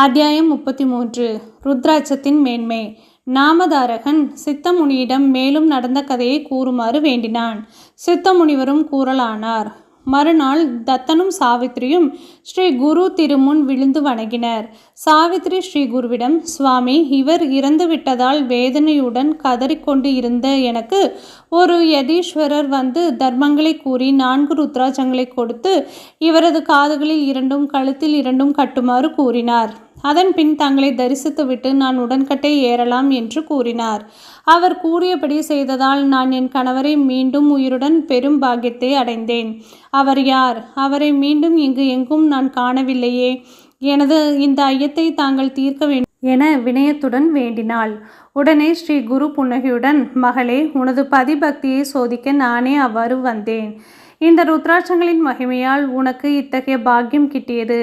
அத்தியாயம் 33. ருத்ராட்சத்தின் மேன்மை. நாமதாரகன் சித்தமுனியிடம் மேலும் நடந்த கதையை கூறுமாறு வேண்டினான். சித்தமுனிவரும் கூறலானார். மறுநாள் தத்தனும் சாவித்திரியும் ஸ்ரீ குரு திருமுன் விழுந்து வணங்கினர். சாவித்திரி ஸ்ரீ குருவிடம், சுவாமி, இவர் இறந்துவிட்டதால் வேதனையுடன் கதறிக்கொண்டு இருந்த எனக்கு ஒரு யதீஸ்வரர் வந்து தர்மங்களை கூறி 4 ருத்ராட்சங்களை கொடுத்து இவரது காதுகளில் 2ம் கழுத்தில் 2ம் கட்டுமாறு கூறினார். அதன் பின் தங்களை தரிசித்துவிட்டு நான் உடன்கட்டை ஏறலாம் என்று கூறினார். அவர் கூறியபடி செய்ததால் நான் என் கணவரை மீண்டும் உயிருடன் பெரும் பாக்கியத்தை அடைந்தேன். அவர் யார்? அவரை மீண்டும் இங்கு எங்கும் நான் காணவில்லையே. எனது இந்த ஐயத்தை தாங்கள் தீர்க்க வேண்டும் என வினயத்துடன் வேண்டினாள். உடனே ஸ்ரீ குரு புன்னகையுடன், மகளே, உனது பதிபக்தியை சோதிக்க நானே அவ்வாறு வந்தேன். இந்த ருத்ராட்சங்களின் மகிமையால் உனக்கு இத்தகைய பாக்கியம் கிட்டியது.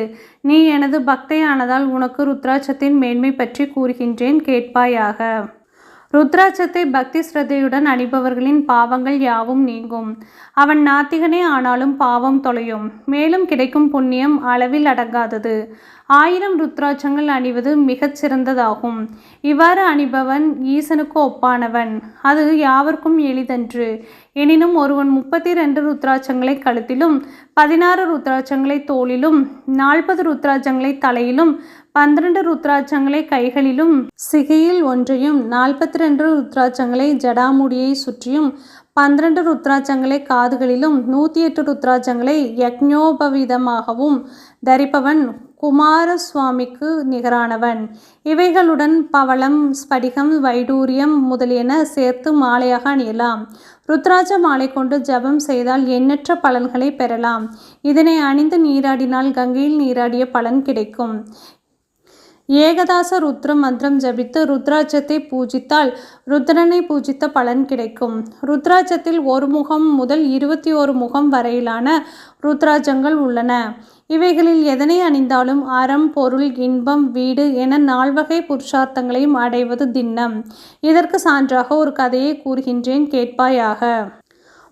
நீ எனது பக்தையானதால் உனக்கு ருத்ராட்சத்தின் மேன்மை பற்றி கூறுகின்றேன், கேட்பாயாக. ருத்ராட்சத்தை பக்தி ஸ்ரத்தையுடன் அணிபவர்களின் பாவங்கள் யாவும் நீங்கும். அவன் நாத்திகனே ஆனாலும் பாவம் தொலையும். மேலும் கிடைக்கும் புண்ணியம் அளவில் அடங்காதது. 1000 ருத்ராட்சங்கள் அணிவது மிகச் சிறந்ததாகும். இவ்வாறு அணிபவன் ஈசனுக்கு ஒப்பானவன். அது யாவர்க்கும் எளிதன்று. எனினும் ஒருவன் 32 ருத்ராட்சங்களை கழுத்திலும் 16 ருத்ராட்சங்களை தோளிலும் 40 ருத்ராட்சங்களை தலையிலும் 12 ருத்ராட்சங்களை கைகளிலும் சிகையில் ஒன்றையும் 42 ருத்ராட்சங்களை ஜடாமுடியை சுற்றியும் 12 ருத்ராட்சங்களை காதுகளிலும் 108 ருத்ராட்சங்களை யக்ஞோபவிதமாகவும் தரிப்பவன் குமாரசுவாமிக்கு நிகரானவன். இவைகளுடன் பவளம், ஸ்படிகம், வைடூரியம் முதலியன சேர்த்து மாலையாக அணியலாம். ருத்ராட்ச மாலை கொண்டு ஜபம் செய்தால் எண்ணற்ற பலன்களை பெறலாம். இதனை அணிந்து நீராடினால் கங்கையில் நீராடிய பலன் கிடைக்கும். ஏகதாச ருத்ர மந்திரம் ஜபித்து ருத்ராட்சத்தை பூஜித்தால் ருத்ரனை பூஜித்த பலன் கிடைக்கும். ருத்ராட்சத்தில் 1 முகம் முதல் 21 முகம் வரையிலான ருத்ராட்சங்கள் உள்ளன. இவைகளில் எதனை அணிந்தாலும் அறம், பொருள், இன்பம், வீடு என 4 வகை புருஷார்த்தங்களையும் அடைவது திண்ணம். இதற்கு சான்றாக ஒரு கதையை கூறுகின்றேன், கேட்பாயாக.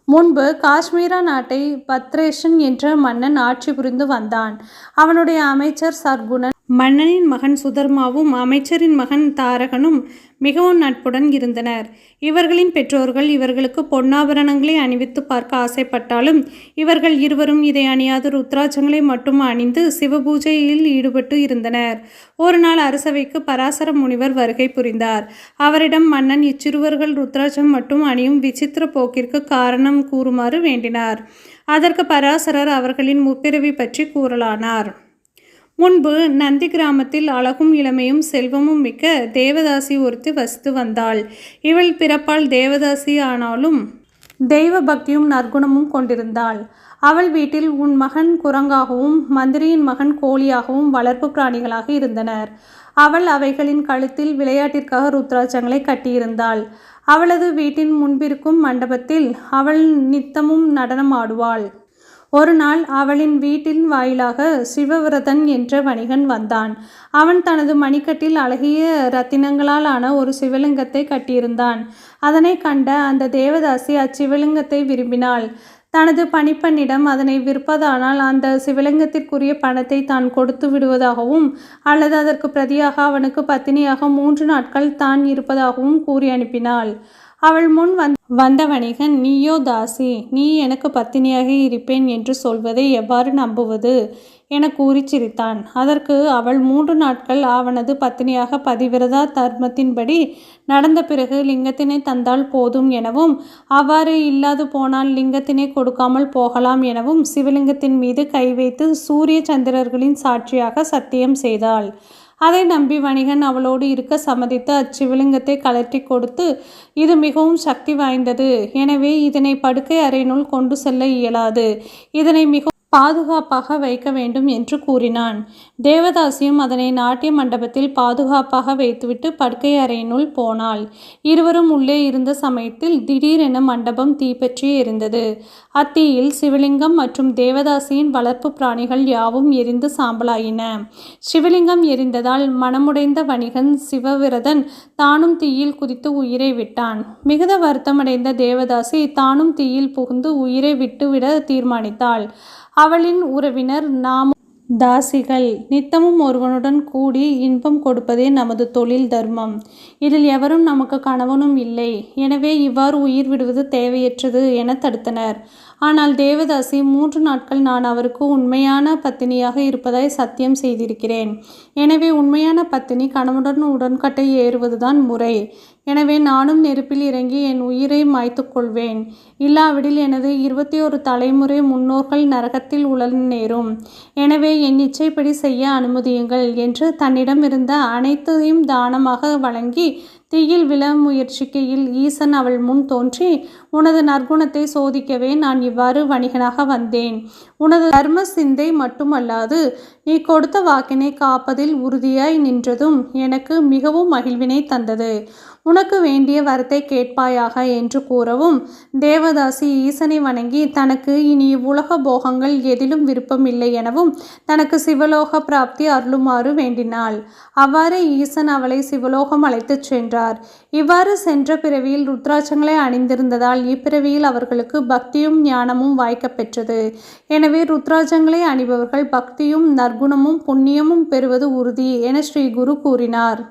முன்பு காஷ்மீரா நாட்டை பத்ரேஷன் என்ற மன்னன் ஆட்சி புரிந்து வந்தான். அவனுடைய அமைச்சர் சர்குணன் மன்னனின் மகன் சுதர்மாவும் அமைச்சரின் மகன் தாரகனும் மிகவும் நட்புடன் இருந்தனர். இவர்களின் பெற்றோர்கள் இவர்களுக்கு பொன்னாபரணங்களை அணிவித்து பார்க்க ஆசைப்பட்டாலும் இவர்கள் இருவரும் இதை அணியாது ருத்ராட்சங்களை மட்டும் அணிந்து சிவபூஜையில் ஈடுபட்டு இருந்தனர். ஒரு நாள் அரசவைக்கு பராசர முனிவர் வருகை புரிந்தார். அவரிடம் மன்னன் இச்சிறுவர்கள் ருத்ராட்சம் மட்டும் அணியும் விசித்திர போக்கிற்கு காரணம் கூறுமாறு வேண்டினார். அதற்கு பராசரர் அவர்களின் முற்பிறவி பற்றி கூறலானார். முன்பு நந்தி கிராமத்தில் அழகும் இளமையும் செல்வமும் மிக்க தேவதாசி ஒருத்தி வசித்து வந்தாள். இவள் பிறப்பால் தேவதாசி ஆனாலும் தெய்வ பக்தியும் நற்குணமும் கொண்டிருந்தாள். அவள் வீட்டில் உன் மகன் குரங்காகவும் மந்திரியின் மகன் கோழியாகவும் வளர்ப்பு பிராணிகளாக இருந்தனர். அவள் அவைகளின் கழுத்தில் விளையாட்டிற்காக ருத்ராட்சங்களை கட்டியிருந்தாள். அவளது வீட்டின் முன்பிருக்கும் மண்டபத்தில் அவள் நித்தமும் நடனம் ஆடுவாள். ஒரு நாள் அவளின் வீட்டின் வாயிலாக சிவவிரதன் என்ற வணிகன் வந்தான். அவன் தனது மணிக்கட்டில் அழகிய ரத்தினங்களால் ஆன ஒரு சிவலிங்கத்தை கட்டியிருந்தான். அதனை கண்ட அந்த தேவதாசி அச்சிவலிங்கத்தை விரும்பினாள். தனது பணிப்பெண்ணிடம் அதனை விற்பதானால் அந்த சிவலிங்கத்திற்குரிய பணத்தை தான் கொடுத்து விடுவதாகவும் அல்லது அதற்கு பிரதியாக அவனுக்கு பத்தினியாக 3 நாட்கள் தான் இருப்பதாகவும் கூறி அனுப்பினாள். அவள் முன் வந்த வணிகன், நீயோ தாசி, நீ எனக்கு பத்தினியாக இருப்பேன் என்று சொல்வதை எவ்வாறு நம்புவது என கூறி சிரித்தான். அதற்கு அவள் 3 நாட்கள் அவனது பத்தினியாக பதிவிரதா தர்மத்தின்படி நடந்த பிறகு லிங்கத்தினை தந்தால் போதும் எனவும் அவ்வாறு இல்லாது போனால் லிங்கத்தினை கொடுக்காமல் போகலாம் எனவும் சிவலிங்கத்தின் மீது கை வைத்து சூரிய சந்திரர்களின் சாட்சியாக சத்தியம் செய்தாள். அதை நம்பி வணிகன் அவளோடு இருக்க சம்மதித்து அச்சிவலிங்கத்தை கலற்றி கொடுத்து, இது மிகவும் சக்தி வாய்ந்தது, எனவே இதனை படுக்கை அறையினுள் கொண்டு செல்ல இயலாது, இதனை மிகவும் பாதுகாப்பாக வைக்க வேண்டும் என்று கூறினான். தேவதாசியும் அதனை நாட்டிய மண்டபத்தில் பாதுகாப்பாக வைத்துவிட்டு படுக்கை அறையினுள் போனாள். இருவரும் உள்ளே இருந்த சமயத்தில் திடீரென மண்டபம் தீப்பற்றி எரிந்தது. அத்தீயில் சிவலிங்கம் மற்றும் தேவதாசியின் வளர்ப்பு பிராணிகள் யாவும் எரிந்து சாம்பலாயின. சிவலிங்கம் எரிந்ததால் மனமுடைந்த வணிகன் சிவவிரதன் தானும் தீயில் குதித்து உயிரை விட்டான். மிகுந்த வருத்தமடைந்த தேவதாசி தானும் தீயில் புகுந்து உயிரை விட்டுவிட தீர்மானித்தாள். அவளின் உறவினர், தாசிகள் நித்தமும் ஒருவனுடன் கூடி இன்பம் கொடுப்பதே நமது தொழில் தர்மம். இதில் எவரும் நமக்கு கணவனும் இல்லை. எனவே இவ்வாறு உயிர் விடுவது தேவையற்றது என தடுத்தனர். ஆனால் தேவதாசி 3 நாட்கள் நான் அவருக்கு உண்மையான பத்தினியாக இருப்பதாய் சத்தியம் செய்திருக்கிறேன். எனவே உண்மையான பத்தினி கணவனுடன் உடன்கட்டை ஏறுவதுதான் முறை. எனவே நானும் நெருப்பில் இறங்கி என் உயிரை மாய்த்து கொள்வேன். இல்லாவிடில் எனது 21 தலைமுறை முன்னோர்கள் நரகத்தில் உழல் நேரும். எனவே என் இச்சைப்படி செய்ய அனுமதியுங்கள் என்று தன்னிடமிருந்த அனைத்தையும் தானமாக வழங்கி தீயில் விழ முயற்சிக்கையில் ஈசன் அவள் முன் தோன்றி, உனது நற்குணத்தை சோதிக்கவே நான் இவ்வாறு வணிகனாக வந்தேன். உனது தர்ம சிந்தை மட்டுமல்லாது நீ கொடுத்த வாக்கினை காப்பதில் உறுதியாய் நின்றதும் எனக்கு மிகவும் மகிழ்வினை தந்தது. உனக்கு வேண்டிய வரத்தை கேட்பாயாக என்று கூறவும், தேவதாசி ஈசனை வணங்கி தனக்கு இனி இவ்வுலக போகங்கள் எதிலும் விருப்பமில்லை எனவும் தனக்கு சிவலோக பிராப்தி அருளுமாறு வேண்டினாள். அவ்வாறு ஈசன் அவளை சிவலோகம் அழைத்துச் சென்றார். இவ்வாறு சென்ற பிறவியில் ருத்ராட்சங்களை அணிந்திருந்ததால் இப்பிறவியில் அவர்களுக்கு பக்தியும் ஞானமும் வாய்க்கப் பெற்றது. எனவே ருத்ராட்சங்களை அணிபவர்கள் பக்தியும் நற்குணமும் புண்ணியமும் பெறுவது உறுதி என ஸ்ரீ குரு கூறினார்.